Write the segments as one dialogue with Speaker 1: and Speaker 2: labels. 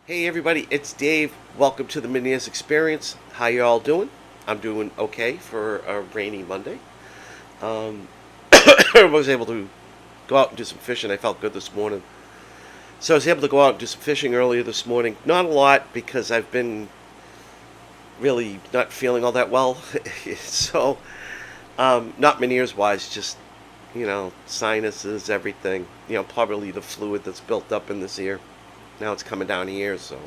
Speaker 1: Hey everybody, it's Dave. Welcome to the Meniere's Experience. How you all doing? I'm doing okay for a rainy Monday. Um, I was able to go out and do some fishing. I felt good this morning. So I was able to go out and do some fishing earlier this morning. Not a lot because I've been really not feeling all that well. So, not Meniere's wise, just, sinuses, everything. Probably the fluid that's built up in this ear. Now it's coming down here, so.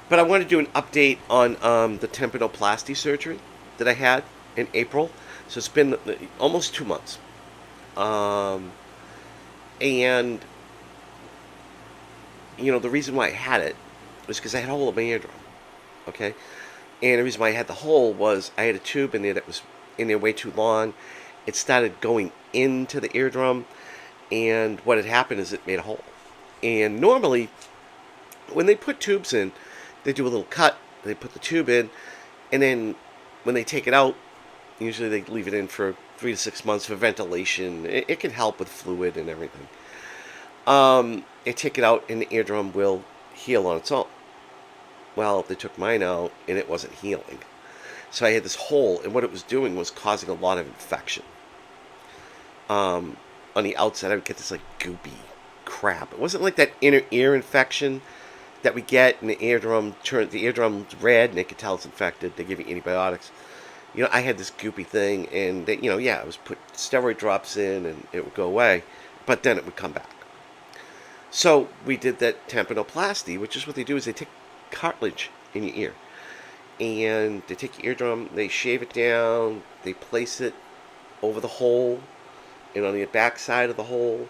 Speaker 1: But I want to do an update on the Tympanoplasty surgery that I had in April. So it's been almost 2 months. Um, and, the reason why I had it was because I had a hole in my eardrum. Okay? And the reason why I had the hole was I had a tube in there that was in there way too long. It started going into the eardrum. And what had happened is it made a hole. And normally, when they put tubes in, they do a little cut. They put the tube in, and then when they take it out, usually they leave it in for 3 to 6 months for ventilation. It can help with fluid and everything. They take it out, and the eardrum will heal on its own. Well, they took mine out, and it wasn't healing. So I had this hole, and what it was doing was causing a lot of infection. On the outside, I would get this like goopy crap. It wasn't like that inner ear infection that we get in the eardrum. The eardrum's red, and they can tell it's infected. They give you antibiotics. I had this goopy thing, and they, I was put steroid drops in, and it would go away, but then it would come back. So we did that Tympanoplasty, which is what they do is they take cartilage in your ear, and they take your eardrum, they shave it down, they place it over the hole, and on the back side of the hole,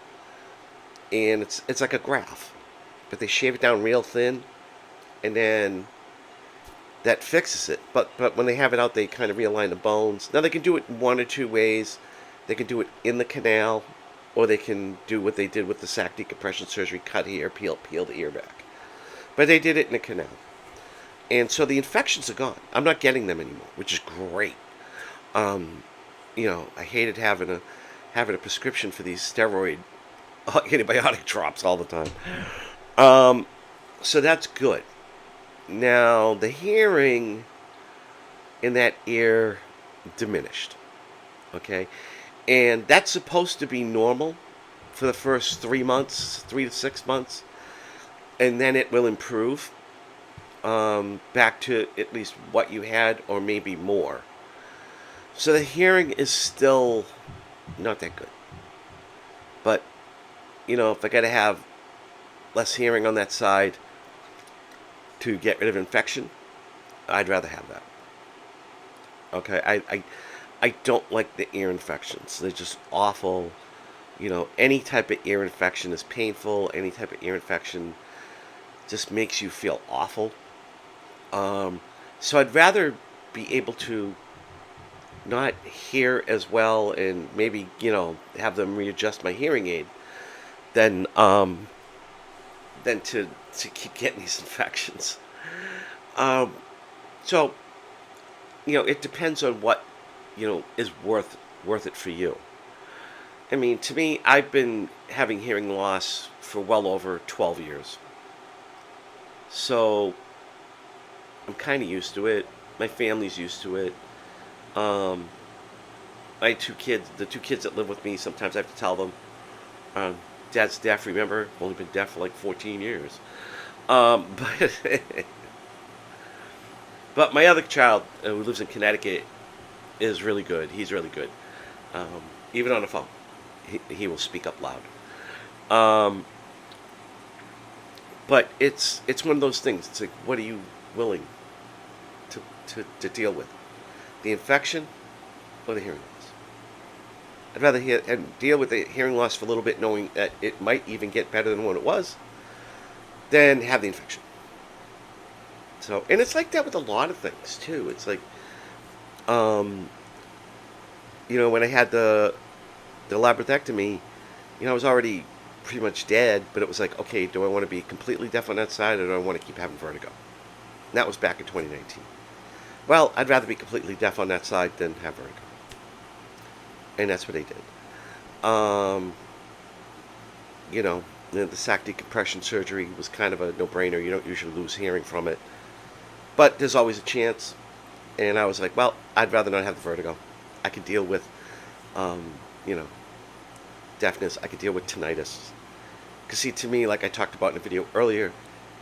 Speaker 1: and it's like a graft, but they shave it down real thin, and then that fixes it. But when they have it out, they kind of realign the bones. Now they can do it one or two ways. They can do it in the canal, or they can do what they did with the sac decompression surgery: cut here, peel the ear back. But they did it in the canal, and so the infections are gone. I'm not getting them anymore, which is great. Um, I hated having a prescription for these steroid antibiotic drops all the time. Um, so that's good. Now the hearing in that ear diminished. Okay, and that's supposed to be normal for the first 3 months, 3 to 6 months, and then it will improve back to at least what you had, or maybe more. So the hearing is still not that good. But, if I got to have less hearing on that side to get rid of infection, I'd rather have that. Okay, I don't like the ear infections. They're just awful. Any type of ear infection is painful. Any type of ear infection just makes you feel awful. Um, so I'd rather be able to not hear as well and maybe, have them readjust my hearing aid than to keep getting these infections. Um, so, it depends on what, is worth it for you. I mean, to me, I've been having hearing loss for well over 12 years. So, I'm kind of used to it. My family's used to it. Um, my two kids, the two kids that live with me, sometimes I have to tell them, um, Dad's deaf, remember? I've only been deaf for like 14 years. But, but my other child, who lives in Connecticut, is really good. He's really good. Um, Even on the phone, he will speak up loud. Um, but it's one of those things. It's like, what are you willing to deal with? The infection or the hearing loss? I'd rather deal with the hearing loss for a little bit, knowing that it might even get better than what it was, than have the infection. So, and it's like that with a lot of things too. It's like, um, when I had the labyrinthectomy, I was already pretty much dead, but it was like, okay, do I want to be completely deaf on that side, or do I want to keep having vertigo? And that was back in 2019. Well, I'd rather be completely deaf on that side than have vertigo. And that's what I did. Um, you know, The sac decompression surgery was kind of a no-brainer. You don't usually lose hearing from it, but there's always a chance. And I was like, well, I'd rather not have the vertigo. I could deal with, um, you know, deafness. I could deal with tinnitus. Because see, to me, like I talked about in a video earlier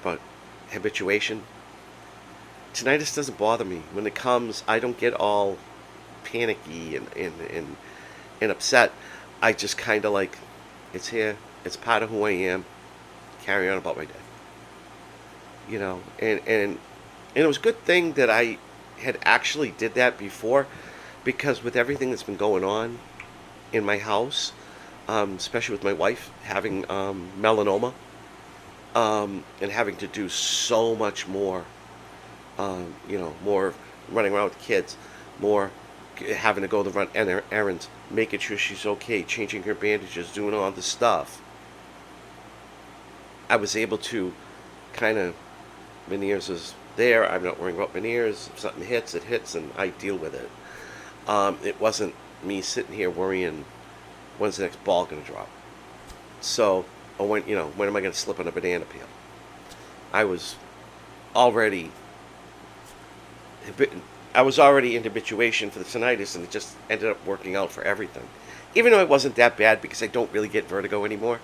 Speaker 1: about habituation, tinnitus doesn't bother me. When it comes, I don't get all panicky and upset. I just kind of like, it's here. It's part of who I am. Carry on about my day. And it was a good thing that I had actually did that before, because with everything that's been going on in my house, especially with my wife having melanoma, and having to do so much more, more running around with kids, more having to go to run errands, making sure she's okay, changing her bandages, doing all this stuff. I was able to kind of, Meniere's is there. I'm not worrying about Meniere's. If something hits, it hits, and I deal with it. It wasn't me sitting here worrying, when's the next ball going to drop? So, or when am I going to slip on a banana peel? I was already, I was already in habituation for the tinnitus, and it just ended up working out for everything. Even though it wasn't that bad, because I don't really get vertigo anymore.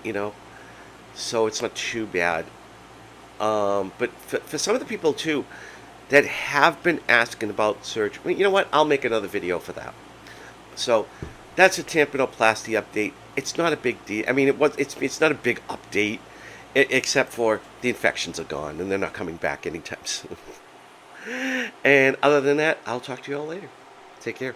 Speaker 1: You know, so it's not too bad. But for some of the people too that have been asking about surgery, well, you know what? I'll make another video for that. So that's a Tympanoplasty update. It's not a big deal. I mean, it's not a big update, except for the infections are gone and they're not coming back anytime soon. And other than that, I'll talk to you all later. Take care.